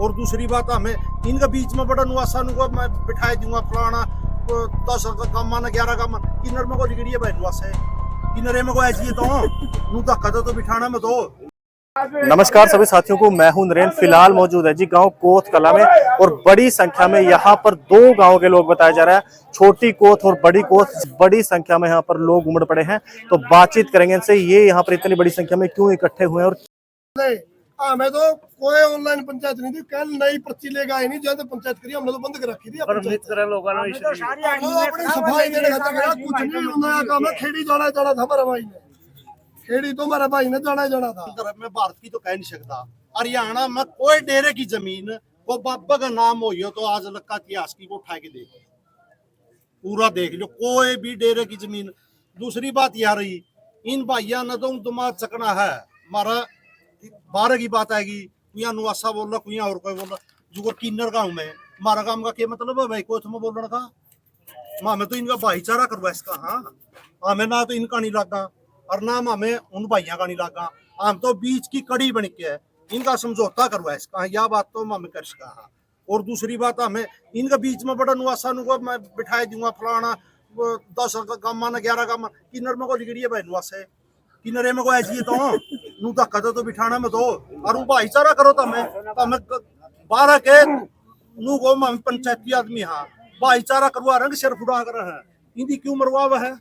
और दूसरी बात हमें इनके बीच में बड़ा नुआसा नुको मैं बिठाई दूंगा फलाना 10 का मन 11 का मन किन्नर में को लिखड़ी है भाई नुआसे किन्नरे में को ऐसी तो नू धक्का तो बिठाना में तो। नमस्कार सभी साथियों को, मैं हूं नरेंद्र। फिलहाल मौजूद है जी गांव कोत कला में और बड़ी संख्या में यहाँ पर दो गांव के लोग बताया जा रहा है, छोटी कोत और बड़ी कोत। बड़ी संख्या में यहाँ पर लोग उमड़ पड़े हैं, तो बातचीत करेंगे इनसे। ये यहाँ पर इतनी बड़ी संख्या में क्यों इकट्ठे हुए हैं और हमें तो कोई ऑनलाइन पंचायत नहीं थी, कल नई पर्ची लेकर आई नहीं, जब पंचायत करी हमने तो बंद कर रखी थी। अपनी सफाई देने कुछ नहीं होना काम है। खेड़ी जाना था हमारा भाई ने, खेड़ी तो हमारा भाई ने जाना था। मैं भारत की तो कह नहीं सकता, हरियाणा में कोई डेरे की जमीन वो बाबा का नाम हो तो आज लक्का इतिहास की वो उठा के देख पूरा देख लो, कोई भी डेरे की जमीन। दूसरी बात यार रही इन भाइया ने तो दिमाग चकना है हमारा। 12 की बात आएगी, कुया नुआसा बोल रहा, कुया और कोई बोल रहा, जो किन्नर गाँव में हमारा काम का क्या मतलब है भाई? कोच में बोल रहा था हमें तो इनका भाईचारा करवा इसका। हाँ हमें ना तो इनका नहीं लगा और ना हमें उन भाइयों का नहीं लगा, हम तो बीच की कड़ी बन के है, इनका समझौता करवा इसका। यह बात तो हमें कर सका। हाँ और दूसरी बात हमें इनके बीच में बड़ा नुआसा नुको मैं बिठाई दूंगा फलाना 10 का मन 11 का मन किन्नर में को लिखड़ी है भाई नुआसे किन्नरे में को ऐसी तो नू धक्का तो बिठाना में तो और वो भाईचारा करो तो हमें 12 के नू को पंचायती आदमी। हाँ भाईचारा करवा रहे सिर फुड़ा कर है, इनकी क्यों मरवा है?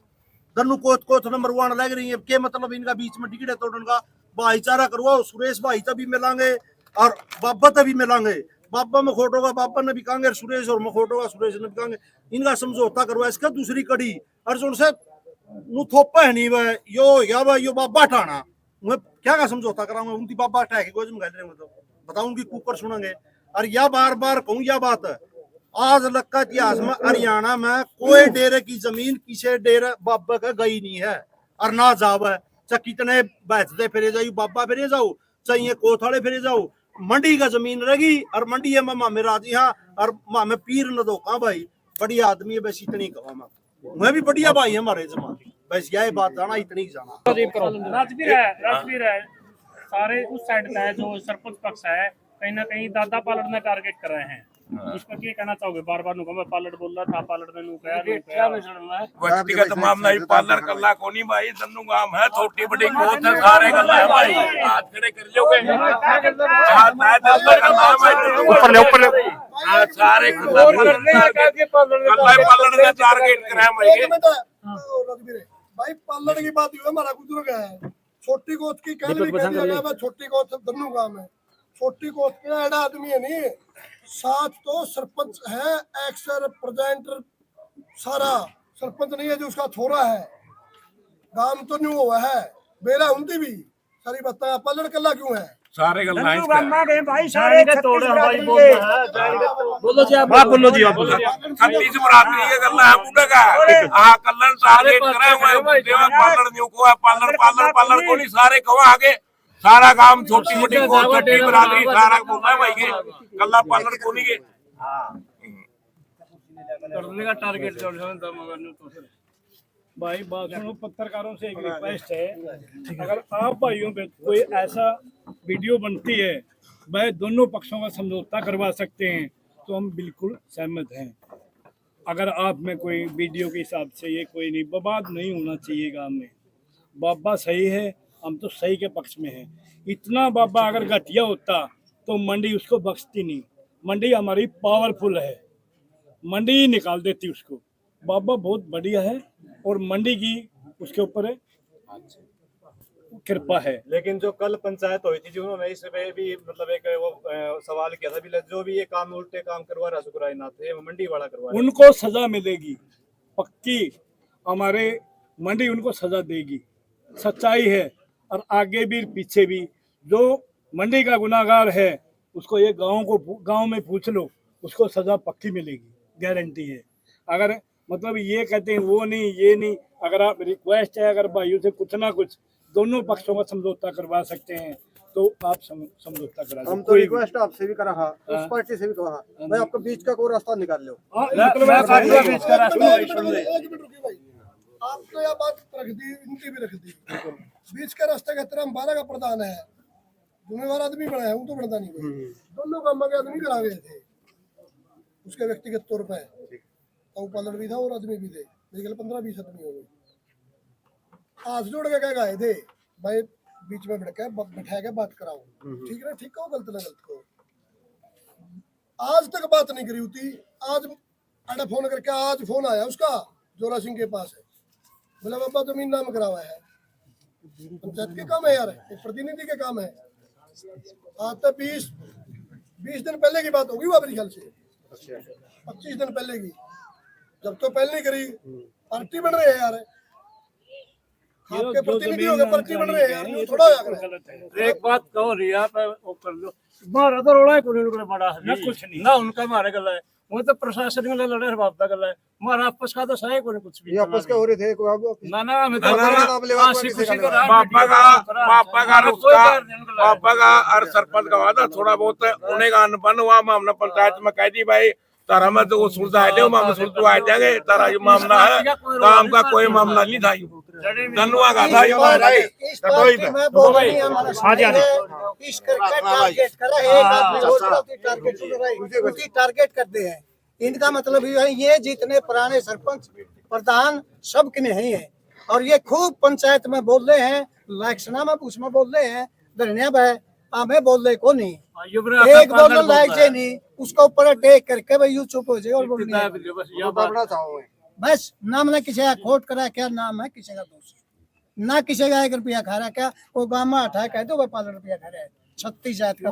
धनु कोत न मरवाना लग रही है क्या मतलब? इनका बीच में टिकट तोड़ने का भाईचारा करवाओ। सुरेश भाई तभी मिलांगे और बाबा तभी मिलांगे। बाबा में खोट होगा बाबा ने भी कहेंगे, सुरेश और मखोट होगा सुरेश ने भी कहेंगे। इनका समझौता करवा इसका दूसरी कड़ी अर्जुन से नू थोपा है नहीं वह यो बाबा ठाना मैं क्या का समझौता कराऊंगा? उनकी बाबा हटा के गोज में गए तो बताऊं उनकी कुकर सुनेंगे। और या बार बार कहूं यह बात है, आज लक्का इतिहास में हरियाणा में कोई डेरे की जमीन किसी डेरे बाबा का गई नहीं है और ना जाव है। चाहे कितने बैठते फिरे जाओ बाबा फिरे जाओ, चाहिए कोथाड़े फिरे जाओ, मंडी का जमीन रहेगी और मंडी है मामे राजी। हाँ और मामे पीर न दो कहा भाई बढ़िया आदमी है, बस इतनी कहा मैं भी बढ़िया भाई है हमारे जमाने। बस यही बात जाना, इतनी जाना। राजवीर है सारे उस साइड का है जो सरपंच पक्ष है, कहीं ना कहीं दादा पालड़ ने टारगेट कर रहे हैं। इस पर क्या कहना चाहोगे? बार बार मैं पालड़ बोल रहा था, पालड़ ने व्यक्तिगत मामला ही पालर कल्ला कोनी भाई दन्नू गांव है, छोटी बड़ी कोत है, सारे कल्ला है भाई। हाथ खड़े कर लोगे ऊपर ले सारे पालड़ ने टारगेट कराया भाई। पालड़ की बात हमारा बुजुर्ग है, छोटी कोत की कह दिया, छोटी कोत धनु गांव में छोटी कोत के एडा आदमी है नहीं, साथ तो सरपंच है, एक्स रिप्रेजेंटेटिव सारा सरपंच नहीं है जो उसका छोरा है, काम तो नहीं हुआ है बेरा उनकी भी सारी बता। पलड़ कल्ला क्यों है? सारे गल्ला भाई सारे तोड़ भाई बोलो जी आप बोलो जी आप बोलो। 36 बरादरी के गल्ला है बूढ़ा का आ कल्लन टारगेट करे हुए देवा पालड़ न्यू को है, पालड़ को नहीं सारे को आगे सारा काम छोटी मोटी को छोटी बरादरी सारा बोलता है भाई के कल्ला पालड़ को नहीं के करने का टारगेट जोड़ तो भाई। बात सुनो, पत्रकारों से एक रिक्वेस्ट है, अगर आप भाइयों पे कोई ऐसा वीडियो बनती है भाई दोनों पक्षों का समझौता करवा सकते हैं तो हम बिल्कुल सहमत हैं। अगर आप में कोई वीडियो के हिसाब से ये कोई नहीं बर्बाद नहीं होना चाहिए गांव में। बाबा सही है, हम तो सही के पक्ष में हैं। इतना बाबा अगर घटिया होता तो मंडी उसको बख्शती नहीं। मंडी हमारी पावरफुल है, मंडी ही निकाल देती उसको। बाबा बहुत बढ़िया है और मंडी की उसके ऊपर कृपा है। लेकिन जो कल पंचायत हुई थी, जिन्होंने इस पे भी मतलब एक वो सवाल किया था भी जो भी ये काम उल्टे काम करवा रहा सुकराई ना थे मंडी वाला करवा रहा, उनको सजा मिलेगी पक्की। हमारे मंडी उनको सजा देगी, सच्चाई है। और आगे भी पीछे भी जो मंडी का गुनाहगार है उसको ये गांव में पूछ लो, उसको सजा पक्की मिलेगी, गारंटी है। अगर मतलब ये कहते हैं वो नहीं ये नहीं, अगर आप रिक्वेस्ट है अगर भाइयों से कुछ ना कुछ दोनों पक्षों का समझौता करवा सकते हैं तो आप समझौता करा। हम तो रिक्वेस्ट आपसे भी करा, उस पार्टी से भी कहा भाई आपका बीच का कोई रास्ता निकाल लो। आप तो यह बात रख दी, इनकी भी रख दी, बीच का रास्ता कहते हैं। हम 12 का प्रधान है, जिम्मेवार आदमी बना है, वो तो बनता नहीं। दोनों काम के आदमी करा गए थे उसके व्यक्तिगत तौर पे, तो पालन भी था और आदमी भी थे, मेरे ख्याल 15-20 आदमी हो गए। हाथ जोड़ के कह गए थे भाई बीच में बैठा के बात कराओ, ठीक है ठीक कहो, गलत ना गलत कहो। आज तक बात नहीं करी होती। आज अड़ा फोन करके, आज फोन आया उसका जोरा सिंह के पास है, बोला बाबा जमीन नाम करावा है, पंचायत के काम है यार, एक प्रतिनिधि के काम है। आज तक 20 दिन पहले की बात होगी वो मेरे ख्याल से, 25 दिन पहले की, जब तो पहले नहीं करी। पार्टी बन रहे हैं यार, आपके प्रतिनिधि हो गए, पार्टी बन रहे हैं यार, ये थोड़ा होया। एक बात कहो रिया पे वो कर लो, मारा तो रोड़ा कोई बड़ा ना कुछ नहीं ना उनका मारे गला है, वो तो प्रशासन में लड़े है, बाप का गला है, मारा आपस का तो सही कोई कुछ भी आपस का हो रहे थे ना ना हमें तो खुशी खुशी को पापा का और सरपंच का वादा थोड़ा बहुत उन्हें का अनबन हुआ, मामला पंचायत में कह दी भाई तारा में तो वो सुलझा है, मामला सुलझा आ जाएंगे, तारा ये मामला है, काम का कोई मामला नहीं था, धनुआ का था ये मामला। टारगेट करते हैं, इनका मतलब ये जितने पुराने सरपंच प्रधान सब के नहीं है, और ये खूब पंचायत में बोल रहे हैं, लाइक्सना में उसमें बोल रहे हैं, धरनिया में हमें बोल रहे को नहीं, एक बोलने लायक से नहीं, उसका ऊपर टेक करके भाई यू चुप हो जाए और बोल बस। नाम ना किसी का खोट करा, क्या नाम है किसी का दोस्त ना, किसी का 1 रुपया खा रहा, क्या वो गाँव में 18 कह दो 5 रुपया खा रहा है, 36 जात का।